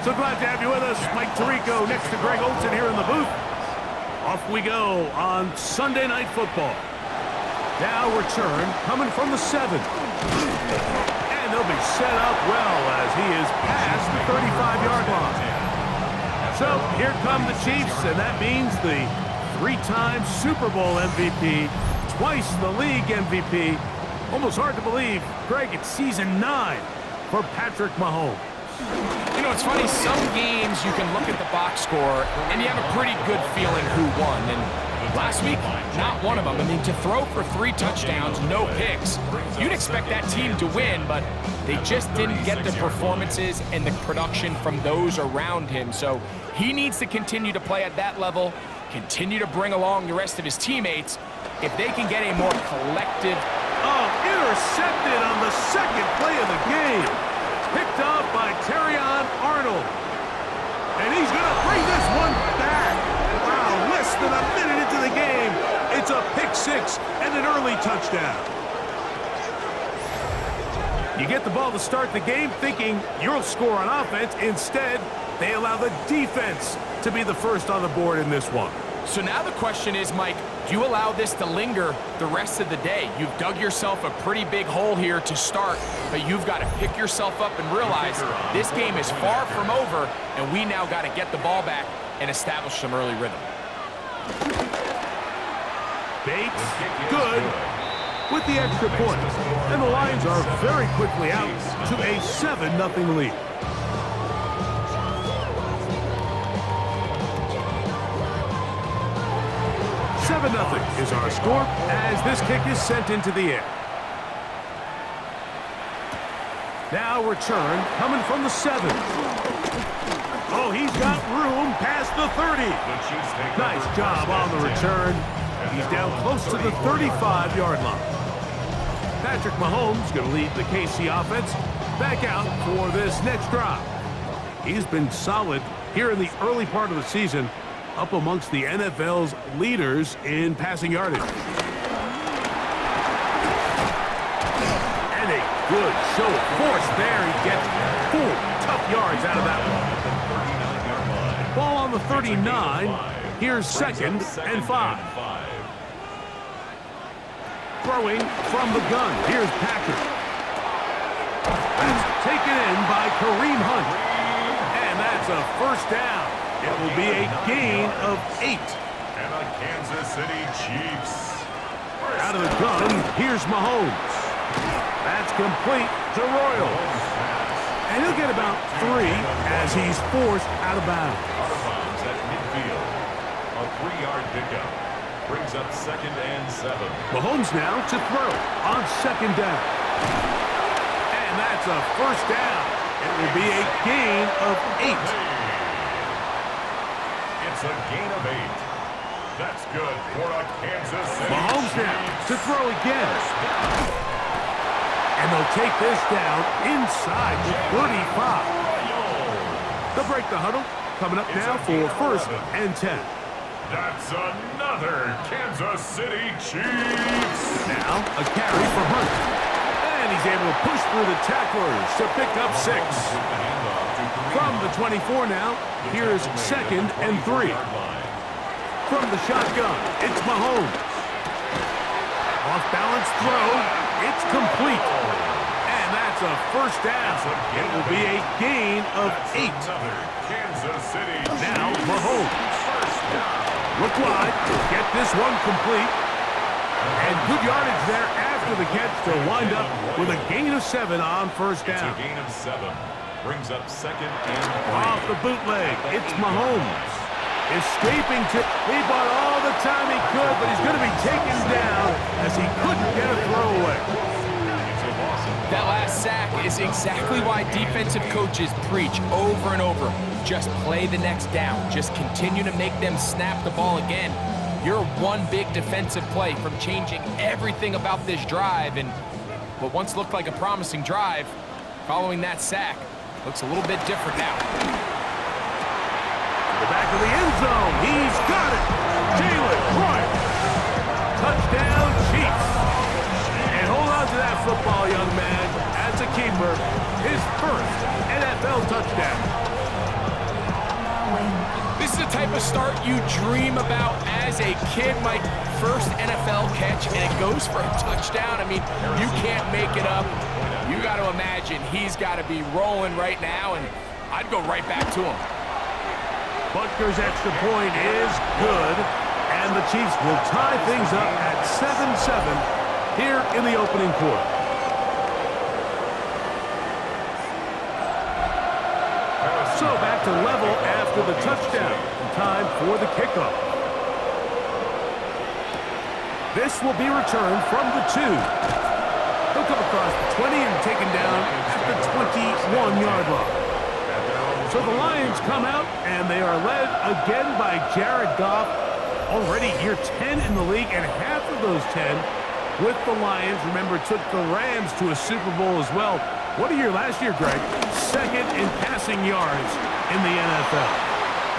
So glad to have you with us. Mike Tirico next to Greg Olson here in the booth. Off we go on Sunday Night Football. Now return coming from the 7. And they'll be set up well as he is past the 35-yard line. So here come the Chiefs, and that means the 3-time Super Bowl MVP, twice the league MVP. Almost hard to believe, Greg, it's season 9 for Patrick Mahomes. You know, it's funny, some games you can look at the box score and you have a pretty good feeling who won. And last week, not one of them. I mean, to throw for 3 touchdowns, no picks, you'd expect that team to win, but they just didn't get the performances and the production from those around him. So he needs to continue to play at that level, continue to bring along the rest of his teammates if they can get a more collective. Oh, intercepted on the second play of the game. Picked up by Terrion Arnold. And he's going to bring this one back. Wow, less than a minute into the game. It's a pick 6 and an early touchdown. You get the ball to start the game thinking you'll score on offense. Instead, they allow the defense to be the first on the board in this one. So now the question is, Mike, do you allow this to linger the rest of the day? You've dug yourself a pretty big hole here to start, but you've got to pick yourself up and realize this game is far from over, and we now got to get the ball back and establish some early rhythm. Bates, good, with the extra point. And the Lions are very quickly out to a 7-0 lead. Nothing is our score as this kick is sent into the air. Now return coming from the 7. Oh, he's got room past the 30. Nice job on the return. He's down close to the 35-yard line. Patrick Mahomes going to lead the KC offense back out for this next drive. He's been solid here in the early part of the season, up amongst the NFL's leaders in passing yardage. And a good show of force there. He gets 4 tough yards out of that one. Ball on the 39. Here's 2nd and 5. Throwing from the gun. Here's Patrick. That's taken in by Kareem Hunt. And that's a first down. It will be a gain of 8. And the Kansas City Chiefs. Out of the gun, here's Mahomes. That's complete to Royals. And he'll get about 3 as he's forced out of bounds. Out of bounds at midfield. A 3-yard pickup. Brings up 2nd and 7. Mahomes now to throw on 2nd down. And that's a first down. It will be a gain of 8. It's a gain of 8. That's good for a Kansas City. Mahomes now to throw again. And they'll take this down inside the 35. They'll break the huddle. Coming up now for 1st and 10. That's another Kansas City Chiefs. Now a carry for Hunt. And he's able to push through the tacklers to pick up 6. From the 24 now, here's 2nd and 3. From the shotgun, it's Mahomes. Off-balance throw, it's complete. And that's a first down. It will be a gain of 8. Now Mahomes. Look wide, get this one complete. And good yardage there after the catch to wind up with a gain of 7 on first down. It's a gain of 7. Brings up 2nd and 3. Off the bootleg, it's Mahomes. Escaping to, he bought all the time he could, but he's going to be taken down as he couldn't get a throwaway. That last sack is exactly why defensive coaches preach over and over. Just play the next down. Just continue to make them snap the ball again. You're one big defensive play from changing everything about this drive, and what once looked like a promising drive, following that sack, looks a little bit different now. The back of the end zone. He's got it. Jalen Royal. Touchdown, Chiefs. And hold on to that football, young man. As a keeper, his first NFL touchdown. type of start you dream about as a kid, Mike. First NFL catch, and it goes for a touchdown. I mean, you can't make it up. You got to imagine he's got to be rolling right now, and I'd go right back to him. Butker's extra point is good, and the Chiefs will tie things up at 7-7 here in the opening quarter. So back to level after the touchdown. Time for the kickoff. This will be returned from the 2. He'll come across the 20 and taken down at the 21-yard line. So the Lions come out, and they are led again by Jared Goff. Already year 10 in the league, and half of those 10 with the Lions. Remember, took the Rams to a Super Bowl as well. What a year last year, Greg. Second in passing yards in the NFL.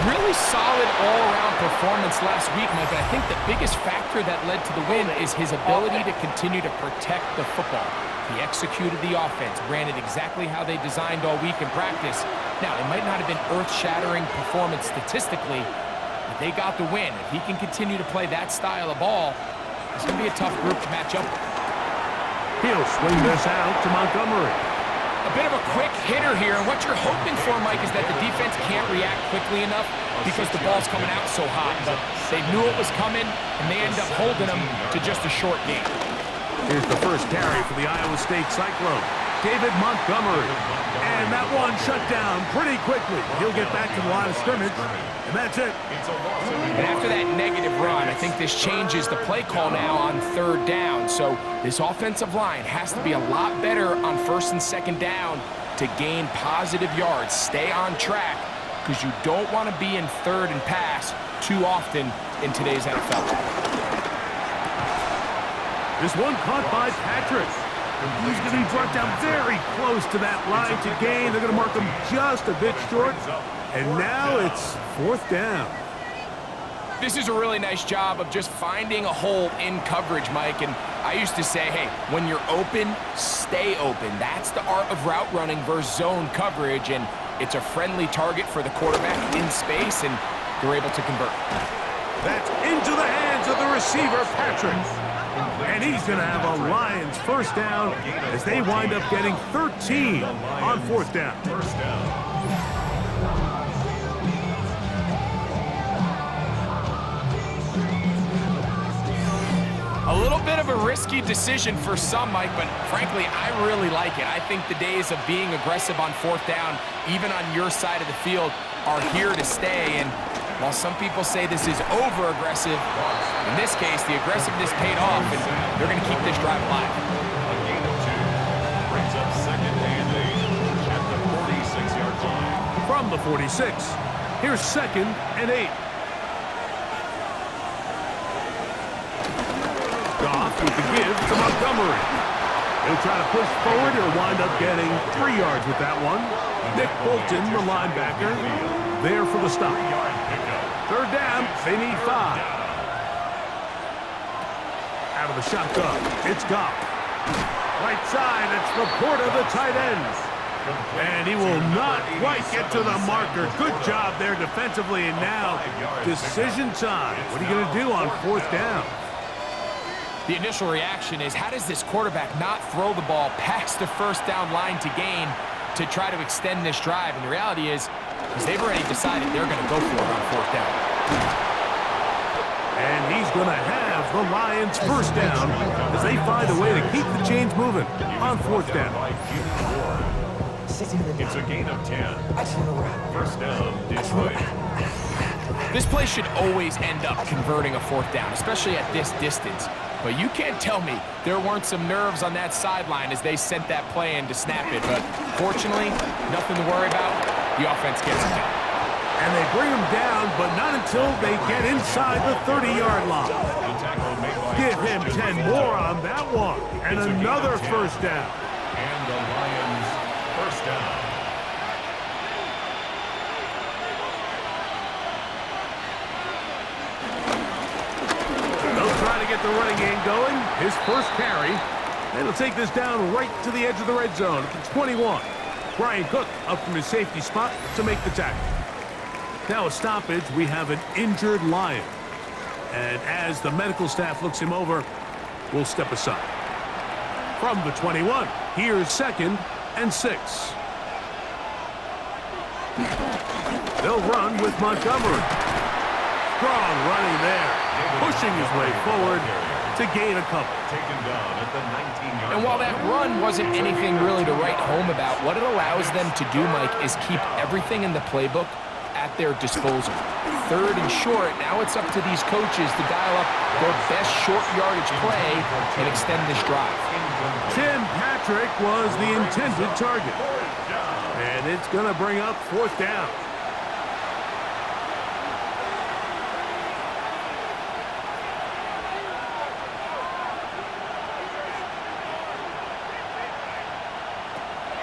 Really solid all-around performance last week, Mike, and I think the biggest factor that led to the win is his ability to continue to protect the football. He executed the offense, ran it exactly how they designed all week in practice. Now, it might not have been earth-shattering performance statistically, but they got the win. If he can continue to play that style of ball, it's going to be a tough group to match up with. He'll swing this out to Montgomery. A bit of a quick hitter here, and what you're hoping for, Mike, is that the defense can't react quickly enough because the ball's coming out so hot. But they knew it was coming, and they end up holding them to just a short game. Here's the first carry for the Iowa State Cyclone, David Montgomery. And that one shut down pretty quickly. He'll get back to the line of scrimmage, and that's it. And after that negative run, I think this changes the play call now on third down. So this offensive line has to be a lot better on first and second down to gain positive yards. Stay on track, because you don't want to be in third and pass too often in today's NFL. This one caught by Patrick. He's going to be brought down very close to that line to gain. They're going to mark him just a bit short. And now it's fourth down. This is a really nice job of just finding a hole in coverage, Mike. And I used to say, hey, when you're open, stay open. That's the art of route running versus zone coverage. And it's a friendly target for the quarterback in space, and they're able to convert. That's into the hands of the receiver, Patrick. And he's going to have a Lions first down as they wind up getting 13 on fourth down. A little bit of a risky decision for some, Mike, but frankly, I really like it. I think the days of being aggressive on fourth down, even on your side of the field, are here to stay. And while some people say this is over-aggressive, in this case, the aggressiveness paid off, and they're going to keep this drive alive. A gain of 2 brings up second and 8 at the 46-yard line. From the 46, here's second and 8. Goff with the give to Montgomery. He'll try to push forward. He'll wind up getting 3 yards with that one. Nick Bolton, the linebacker, there for the stop. Third down, they need 5. Out of the shotgun, it's Goff. Right side, it's Laporta, the tight end. And he will not quite get to the marker. Good job there defensively, and now decision time. What are you going to do on fourth down? The initial reaction is, how does this quarterback not throw the ball past the first down line to gain to try to extend this drive? And the reality is they've already decided they're going to go for it on fourth down. And he's going to have the Lions first down as they find a way to keep the chains moving on fourth down. It's a gain of 10. First down, Detroit. This play should always end up converting a fourth down, especially at this distance. But you can't tell me there weren't some nerves on that sideline as they sent that play in to snap it. But fortunately, nothing to worry about. The offense gets it done. And they bring him down, but not until they get inside the 30-yard line. Give him 10 more on that one. And another first down. And the Lions first down. They'll try to get the running game going. His first carry. And he'll take this down right to the edge of the red zone. It's 21. Brian Cook up from his safety spot to make the tackle. Now a stoppage, we have an injured Lion. And as the medical staff looks him over, we'll step aside. From the 21, here's 2nd and 6. They'll run with Montgomery. Strong running there, pushing his way forward to gain a couple. Taken down at the 19-yard And while that run wasn't anything really to write home about, what it allows them to do, Mike, is keep everything in the playbook at their disposal. 3rd and short, now it's up to these coaches to dial up their best short yardage play and extend this drive. Tim Patrick was the intended target. And it's going to bring up 4th down.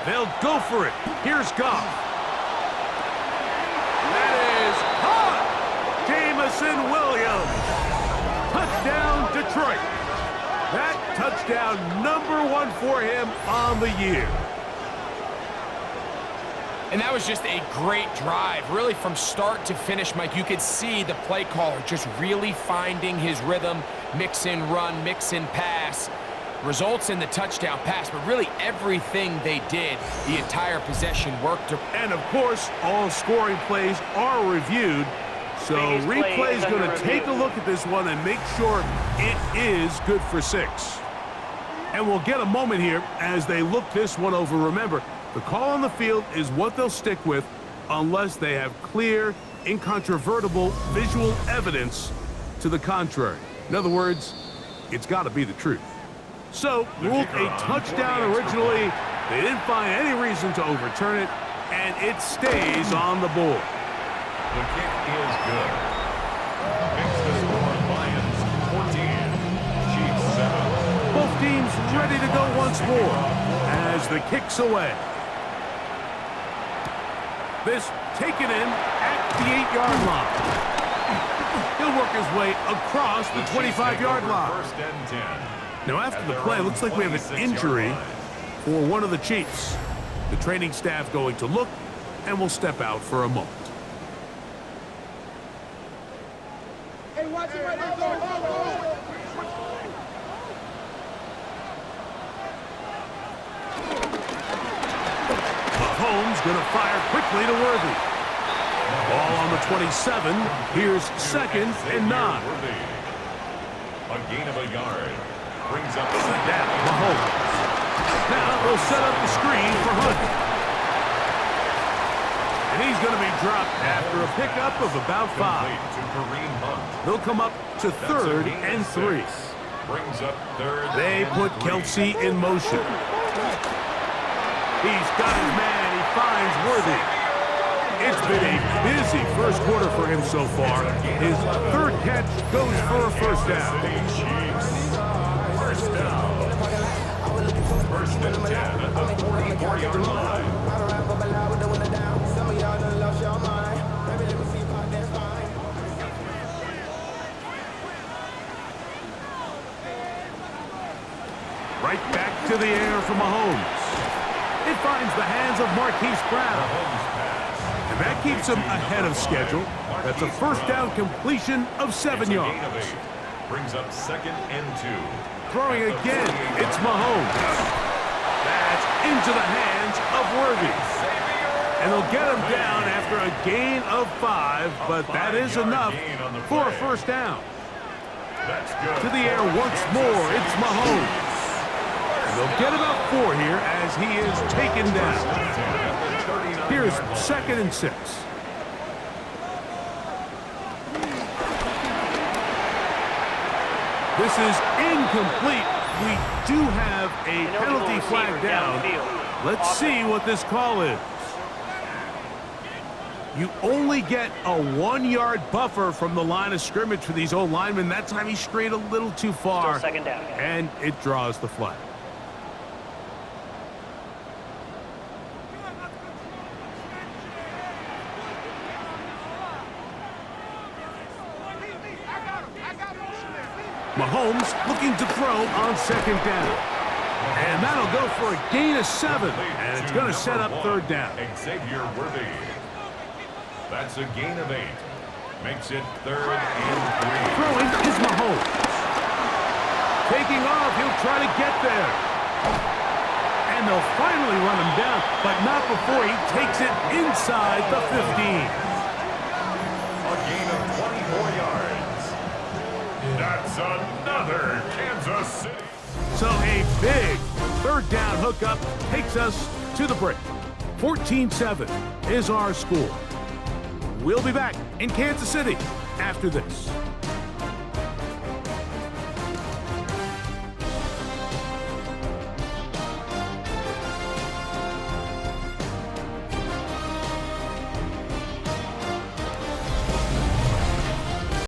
They'll go for it. Here's Goff. That is caught. Jamison Williams. Touchdown, Detroit. That touchdown #1 for him on the year. And that was just a great drive, really from start to finish, Mike. You could see the play caller just really finding his rhythm, mix in run, mix in pass. Results in the touchdown pass, but really everything they did, the entire possession worked. And of course, all scoring plays are reviewed. So replay's going to take a look at this one and make sure it is good for 6. And we'll get a moment here as they look this one over. Remember, the call on the field is what they'll stick with unless they have clear, incontrovertible visual evidence to the contrary. In other words, it's got to be the truth. So, ruled a touchdown originally. They didn't find any reason to overturn it, and it stays on the board. The kick is good. Makes the score Lions 14, Chiefs 7. Both teams ready to go once more as the kick's away. This taken in at the 8-yard line. He'll work his way across the 25-yard line. 1st and 10. Now, after the play, it looks like we have an injury for one of the Chiefs. The training staff going to look, and we'll step out for a moment. Hey, watch it right there. Mahomes going to fire quickly to Worthy. Ball on the 27. Here's 2nd and 9. A gain of a yard. Brings up That Mahomes. Now they'll set up the screen for Hunt. And he's going to be dropped after a pickup of about 5. They'll come up to 3rd and 3. Brings up 3rd. They put Kelsey in motion. He's got his man. He finds Worthy. It's been a busy first quarter for him so far. His 3rd catch goes for a 1st down. First down. 1st and 10 at the 44-yard line. Right back to the air for Mahomes. It finds the hands of Marquise Brown. And that keeps him ahead of schedule. That's a 1st down completion of 7 yards. Brings up 2nd and 2. Throwing again, it's Mahomes. That's into the hands of Worthy. And they'll get him down after a gain of 5, but that is enough for a 1st down. That's good. To the air once more, it's Mahomes. And they'll get about 4 here as he is taken down. Here's 2nd and 6. This is incomplete. We do have a penalty flag down. Let's see what this call is. You only get a 1-yard buffer from the line of scrimmage for these old linemen. That time he strayed a little too far. Still 2nd down. And it draws the flag. Mahomes looking to throw on 2nd down. And that'll go for a gain of 7. And it's going to set up 3rd down. Xavier Worthy. That's a gain of 8. Makes it 3rd and 3. Throwing is Mahomes. Taking off, he'll try to get there. And they'll finally run him down, but not before he takes it inside the 15. A gain of 24 yards. That's another Kansas City. So a big 3rd down hookup takes us to the break. 14-7 is our score. We'll be back in Kansas City after this.